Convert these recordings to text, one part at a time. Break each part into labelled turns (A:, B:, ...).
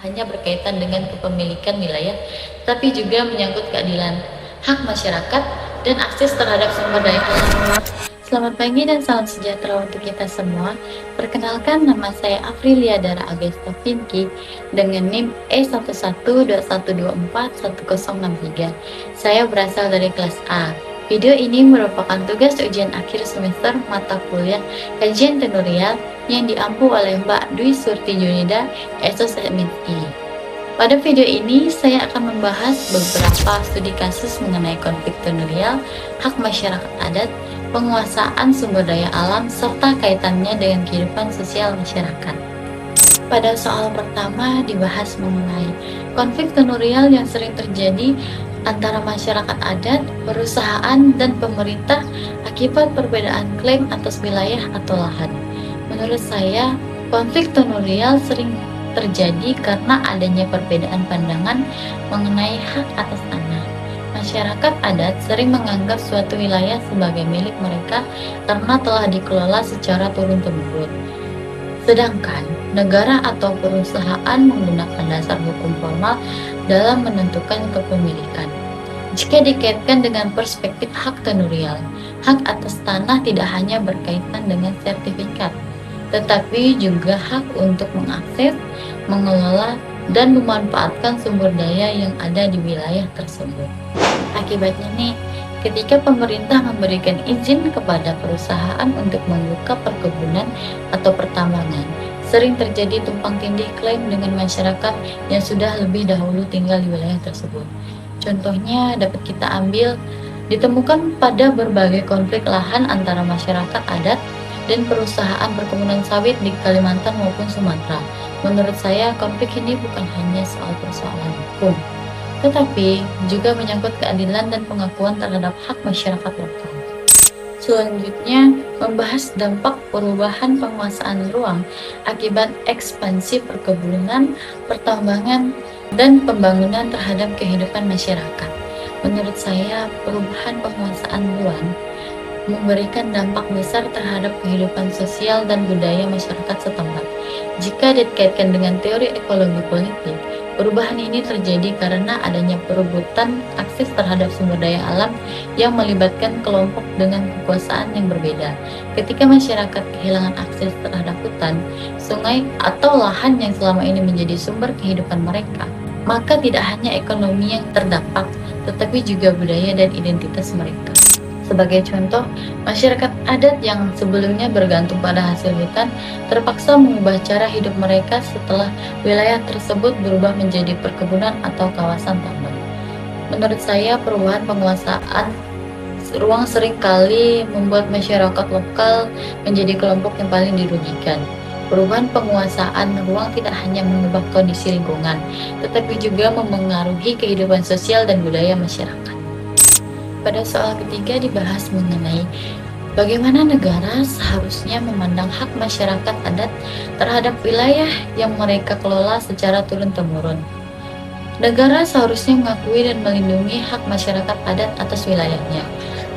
A: hanya berkaitan dengan kepemilikan wilayah, tapi juga menyangkut keadilan, hak masyarakat, dan akses terhadap sumber daya alam. Selamat pagi dan salam sejahtera untuk kita semua. Perkenalkan, nama saya Afrilia Dara Agesta Finki dengan NIM E1121241063. Saya berasal dari kelas A. Video ini merupakan tugas ujian akhir semester mata kuliah Kajian Tenurial yang diampu oleh Mbak Dwi Surti Junida, Esos MSI. Pada video ini, saya akan membahas beberapa studi kasus mengenai konflik tenurial, hak masyarakat adat, penguasaan sumber daya alam, serta kaitannya dengan kehidupan sosial masyarakat. Pada soal pertama dibahas mengenai konflik tenurial yang sering terjadi antara masyarakat adat, perusahaan, dan pemerintah akibat perbedaan klaim atas wilayah atau lahan. Menurut saya, konflik tenurial sering terjadi karena adanya perbedaan pandangan mengenai hak atas tanah. Masyarakat adat sering menganggap suatu wilayah sebagai milik mereka karena telah dikelola secara turun-temurun. Sedangkan negara atau perusahaan menggunakan dasar hukum formal dalam menentukan kepemilikan. Jika dikaitkan dengan perspektif hak tenurial, hak atas tanah tidak hanya berkaitan dengan sertifikat, tetapi juga hak untuk mengakses, mengelola, dan memanfaatkan sumber daya yang ada di wilayah tersebut. Akibatnya nih, ketika pemerintah memberikan izin kepada perusahaan untuk membuka perkebunan atau pertambangan, sering terjadi tumpang tindih klaim dengan masyarakat yang sudah lebih dahulu tinggal di wilayah tersebut. Contohnya dapat kita ambil, ditemukan pada berbagai konflik lahan antara masyarakat adat dan perusahaan perkebunan sawit di Kalimantan maupun Sumatera. Menurut saya, konflik ini bukan hanya soal persoalan hukum, tetapi juga menyangkut keadilan dan pengakuan terhadap hak masyarakat lokal. Selanjutnya, membahas dampak perubahan penguasaan ruang akibat ekspansi perkebunan, pertambangan, dan pembangunan terhadap kehidupan masyarakat. Menurut saya, perubahan penguasaan ruang memberikan dampak besar terhadap kehidupan sosial dan budaya masyarakat setempat. Jika dikaitkan dengan teori ekologi politik, perubahan ini terjadi karena adanya perebutan akses terhadap sumber daya alam yang melibatkan kelompok dengan kekuasaan yang berbeda. Ketika masyarakat kehilangan akses terhadap hutan, sungai, atau lahan yang selama ini menjadi sumber kehidupan mereka, maka tidak hanya ekonomi yang terdampak, tetapi juga budaya dan identitas mereka. Sebagai contoh, masyarakat adat yang sebelumnya bergantung pada hasil hutan terpaksa mengubah cara hidup mereka setelah wilayah tersebut berubah menjadi perkebunan atau kawasan tambang. Menurut saya, perubahan penguasaan ruang seringkali membuat masyarakat lokal menjadi kelompok yang paling dirugikan. Perubahan penguasaan ruang tidak hanya mengubah kondisi lingkungan, tetapi juga memengaruhi kehidupan sosial dan budaya masyarakat. Pada soal ketiga dibahas mengenai bagaimana negara seharusnya memandang hak masyarakat adat terhadap wilayah yang mereka kelola secara turun-temurun. Negara seharusnya mengakui dan melindungi hak masyarakat adat atas wilayahnya.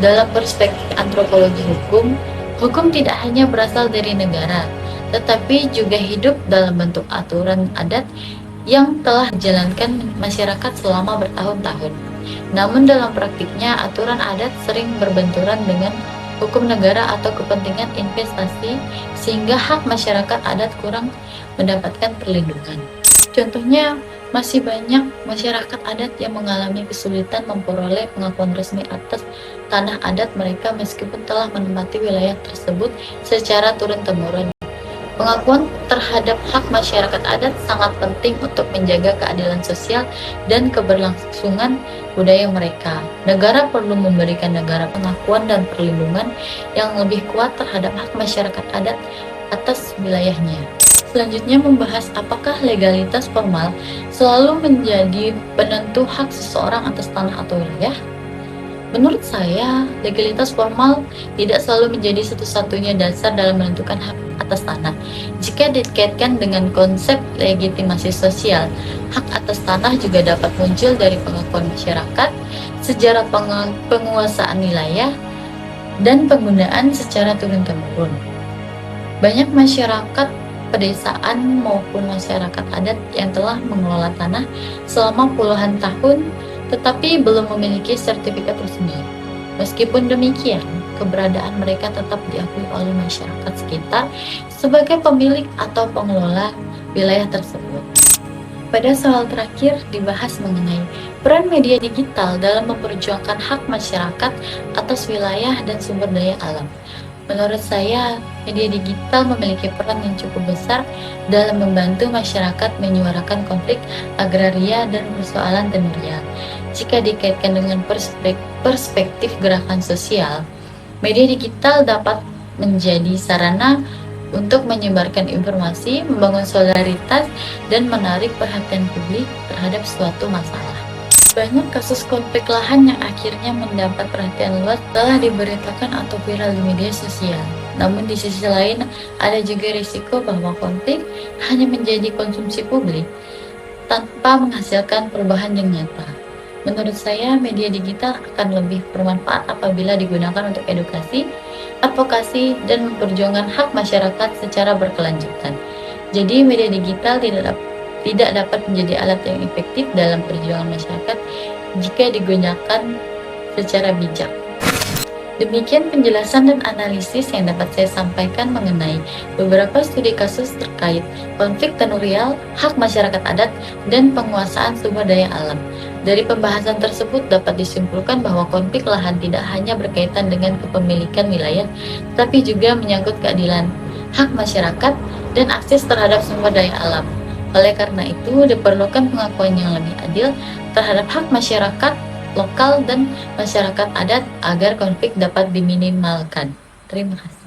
A: Dalam perspektif antropologi hukum, hukum tidak hanya berasal dari negara, tetapi juga hidup dalam bentuk aturan adat yang telah dijalankan masyarakat selama bertahun-tahun. Namun dalam praktiknya, aturan adat sering berbenturan dengan hukum negara atau kepentingan investasi, sehingga hak masyarakat adat kurang mendapatkan perlindungan. Contohnya, masih banyak masyarakat adat yang mengalami kesulitan memperoleh pengakuan resmi atas tanah adat mereka meskipun telah menempati wilayah tersebut secara turun-temurun. Pengakuan terhadap hak masyarakat adat sangat penting untuk menjaga keadilan sosial dan keberlangsungan budaya mereka. Negara perlu memberikan negara pengakuan dan perlindungan yang lebih kuat terhadap hak masyarakat adat atas wilayahnya. Selanjutnya membahas apakah legalitas formal selalu menjadi penentu hak seseorang atas tanah atau wilayah. Menurut saya, legalitas formal tidak selalu menjadi satu-satunya dasar dalam menentukan hak atas tanah. Jika dikaitkan dengan konsep legitimasi sosial, hak atas tanah juga dapat muncul dari pengakuan masyarakat, sejarah penguasaan wilayah, dan penggunaan secara turun-temurun. Banyak masyarakat pedesaan maupun masyarakat adat yang telah mengelola tanah selama puluhan tahun tetapi belum memiliki sertifikat resmi. Meskipun demikian, keberadaan mereka tetap diakui oleh masyarakat sekitar sebagai pemilik atau pengelola wilayah tersebut. Pada soal terakhir dibahas mengenai peran media digital dalam memperjuangkan hak masyarakat atas wilayah dan sumber daya alam. Menurut saya, media digital memiliki peran yang cukup besar dalam membantu masyarakat menyuarakan konflik agraria dan persoalan tenurial. Jika dikaitkan dengan perspektif gerakan sosial, media digital dapat menjadi sarana untuk menyebarkan informasi, membangun solidaritas, dan menarik perhatian publik terhadap suatu masalah. Banyak kasus konflik lahan yang akhirnya mendapat perhatian luas telah diberitakan atau viral di media sosial. Namun di sisi lain, ada juga risiko bahwa konflik hanya menjadi konsumsi publik tanpa menghasilkan perubahan yang nyata. Menurut saya, media digital akan lebih bermanfaat apabila digunakan untuk edukasi, advokasi, dan memperjuangkan hak masyarakat secara berkelanjutan. Jadi, media digital tidak dapat menjadi alat yang efektif dalam perjuangan masyarakat jika digunakan secara bijak. Demikian penjelasan dan analisis yang dapat saya sampaikan mengenai beberapa studi kasus terkait konflik tenurial, hak masyarakat adat, dan penguasaan sumber daya alam. Dari pembahasan tersebut dapat disimpulkan bahwa konflik lahan tidak hanya berkaitan dengan kepemilikan wilayah, tapi juga menyangkut keadilan, hak masyarakat, dan akses terhadap sumber daya alam. Oleh karena itu, diperlukan pengakuan yang lebih adil terhadap hak masyarakat lokal dan masyarakat adat agar konflik dapat diminimalkan. Terima kasih.